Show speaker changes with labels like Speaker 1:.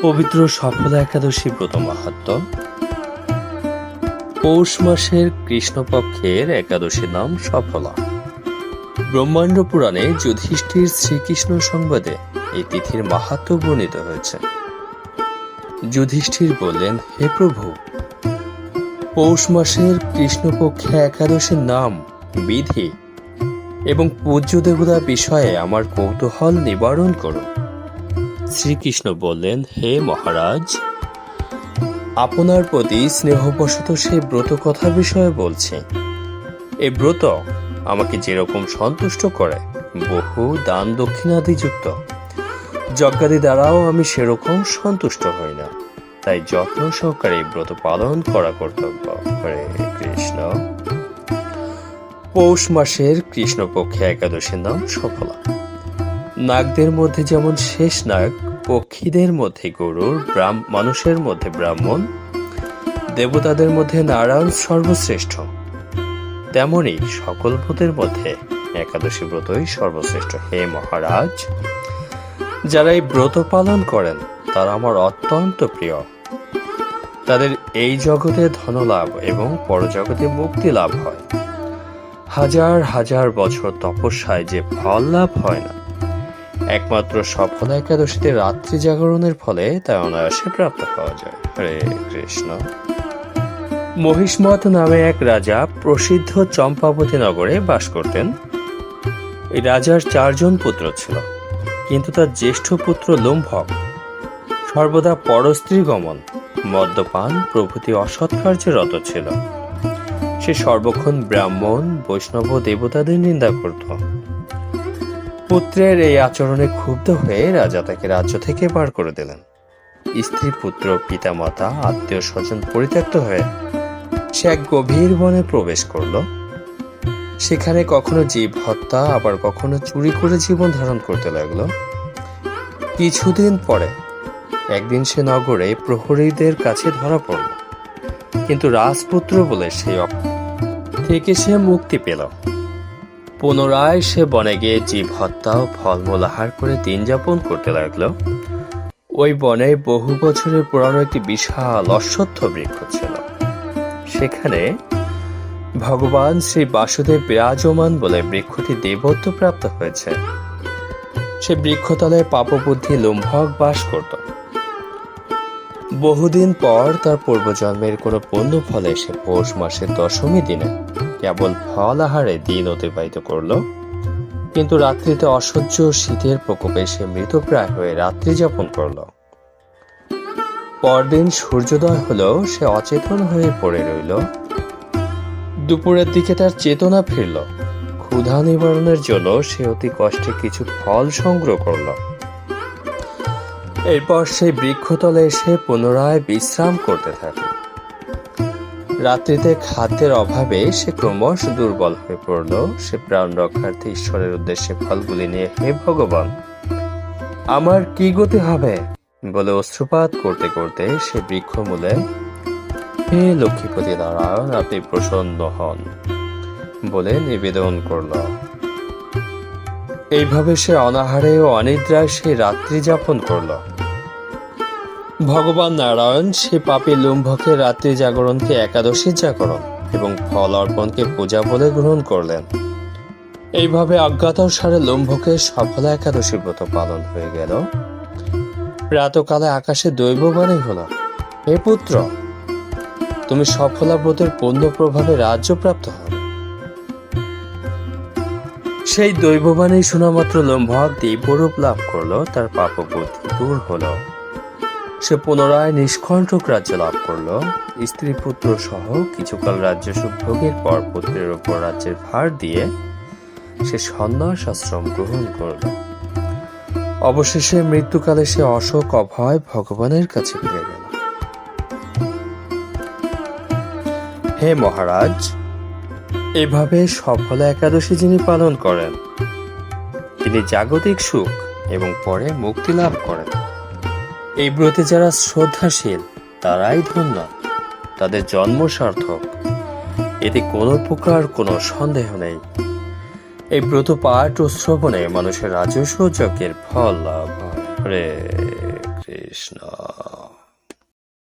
Speaker 1: পবিত্র সফলা একাদশী ব্রত মাহাত্ম্য। পৌষ মাসের কৃষ্ণপক্ষের একাদশীর নাম সফলা। ব্রহ্মাণ্ড পুরাণে যুধিষ্ঠির শ্রীকৃষ্ণ সংবাদে এই তিথির মাহাত্ম্য বর্ণিত হয়েছে। যুধিষ্ঠির বললেন, হে প্রভু, পৌষ মাসের কৃষ্ণপক্ষে একাদশীর নাম, বিধি এবং পূজ্য দেবতা বিষয়ে আমার কৌতূহল নিবারণ করুন। শ্রীকৃষ্ণ বললেন, হে মহারাজ, আপনার প্রতি স্নেহবশত সেই ব্রত কথা বিষয়ে বলছি। এই ব্রত আমাকে যেরকম সন্তুষ্ট করে, বহু দান দক্ষিণাদি যুক্ত যজ্ঞাদি দ্বারাও আমি সেরকম সন্তুষ্ট হই না। তাই যত্ন সহকারে এই ব্রত পালন করা কর্তব্য। হরে কৃষ্ণ। পৌষ মাসের কৃষ্ণপক্ষে একাদশীর নাম সফলা। নাগদের মধ্যে যেমন শেষ নাগ, পক্ষীদের মধ্যে গরুর, মানুষের মধ্যে ব্রাহ্মণ, দেবতাদের মধ্যে নারায়ণ সর্বশ্রেষ্ঠ, তেমনি সকল ব্রতের মধ্যে একাদশী ব্রতই সর্বশ্রেষ্ঠ। হে মহারাজ, যারা এই ব্রত পালন করেন তারা আমার অত্যন্ত প্রিয়। তাদের এই জগতে ধনলাভ এবং পরজগতে মুক্তি লাভ হয়। হাজার হাজার বছর তপস্যায় যে ফল লাভ হয় না, একমাত্র সফলা একাদশীতে রাত্রি জাগরণের ফলে তা অনায়াসে প্রাপ্ত হওয়া যায়। হরে কৃষ্ণ। মহিষ্মত নামে এক রাজা প্রসিদ্ধ চম্পাবতী নগরে বাস করতেন। এই রাজার 4 জন পুত্র ছিল, কিন্তু তার জ্যেষ্ঠ পুত্র লম্ভক সর্বদা পরস্ত্রী গমন, মদ্যপান প্রভৃতি অসৎ কার্যে রত ছিল। সে সর্বক্ষণ ব্রাহ্মণ, বৈষ্ণব দেবতাদের নিন্দা করত। পুত্রের এই আচরণে ক্ষুব্ধ হয়ে রাজা তাকে রাজ্য থেকে বার করে দিলেন। স্ত্রী, পুত্র, পিতামাতা, আত্মীয় স্বজন পরিত্যক্ত হয়ে সে এক গভীর বনে প্রবেশ করল। সেখানে কখনো জীব হত্যা, আবার কখনো চুরি করে জীবন ধারণ করতে লাগলো। কিছুদিন পরে একদিন সে নগরে প্রহরীদের কাছে ধরা পড়ল, কিন্তু রাজপুত্র বলে সেই থেকে সে মুক্তি পেল। পুনরায় সে বনে গিয়ে জীব হত্যা ও ফলমূল আহার করে দিন যাপন করতে লাগলো। ওই বনে বহু বছরের পুরানো একটি বিশাল অশ্বত্থ বৃক্ষ ছিল। সেখানে ভগবান শ্রী বাসুদেব বিরাজমান বলে বৃক্ষটি দেবত্ব প্রাপ্ত হয়েছে। সে বৃক্ষতলে পাপবুদ্ধি লম্ভক বাস করত। বহুদিন পর তার পূর্বজন্মের কোনো পুণ্য ফলে সে পৌষ মাসের দশমী দিনে কেবল ফল আহারে দিন অতিবাহিত করল। কিন্তু রাত্রিতে অসহ্য শীতের প্রকোপে সে মৃতপ্রায় হয়ে রাত্রি যাপন করল। পরদিন সূর্যোদয় হলেও সে অচেতন হয়ে পড়ে রইল। দুপুরের দিকে তার চেতনা ফিরল। ক্ষুধা নিবারণের জন্য সে অতি কষ্টে কিছু ফল সংগ্রহ করল। এরপর সেই বৃক্ষতলে এসে পুনরায় বিশ্রাম করতে থাকে। রাত্রিতে খাদ্যের অভাবে সে ক্রমশ দুর্বল হয়ে পড়ল। সে প্রাণ রক্ষার্থে ঈশ্বরের উদ্দেশ্যে ফলগুলি নিয়ে, হে ভগবান, আমার কি গতি হবে বলে অশ্রুপাত করতে করতে সে বৃক্ষমূলে, হে লক্ষ্মীপতি নারায়ণ, আপনি প্রসন্ন হন বলে নিবেদন করল। এইভাবে সে অনাহারে ও অনিদ্রায় সে রাত্রি যাপন করল। ভগবান নারায়ণ সে পাপী লম্ভকের রাত্রি জাগরণকে একাদশীর জাগরণ এবং ফল অর্পণকে পূজা বলে গ্রহণ করলেন। এইভাবে অজ্ঞাতসারে লম্ভকের সফলা একাদশী ব্রত পালন হয়ে গেল। প্রাতকালে আকাশে দৈববাণী হল, হে পুত্র, তুমি সফলা ব্রতের পূর্ণ প্রভাবে রাজ্য প্রাপ্ত হবে। সেই দৈববাণী শোনা মাত্র লম্ভক দিব্যরূপ লাভ করলো। তার পাপবুদ্ধি দূর হলো। সে পুনরায় নিষ্কণ্টক রাজ্য লাভ করল। স্ত্রী পুত্র সহ কিছুকাল রাজ্য সুখ ভোগের পর পুত্রের উপর রাজ্যের ভার দিয়ে সে সন্ন্যাস আশ্রম গ্রহণ করল। অবশেষে মৃত্যুকালে সে অশোক অভয় ভগবানের কাছে ফিরে গেল। হে মহারাজ, এভাবে সফলা একাদশী যিনি পালন করেন, তিনি জাগতিক সুখ এবং পরে মুক্তি লাভ করেন। এই ব্রতে যারা শ্রদ্ধাশীল তারাই ধন্য, তাদের জন্ম সার্থক, এতে কোনো প্রকার কোনো সন্দেহ নেই। এই ব্রত পাঠ ও শ্রবণে মানুষের রাজস্ব যজ্ঞের ফল লাভ হয়। হরে কৃষ্ণ।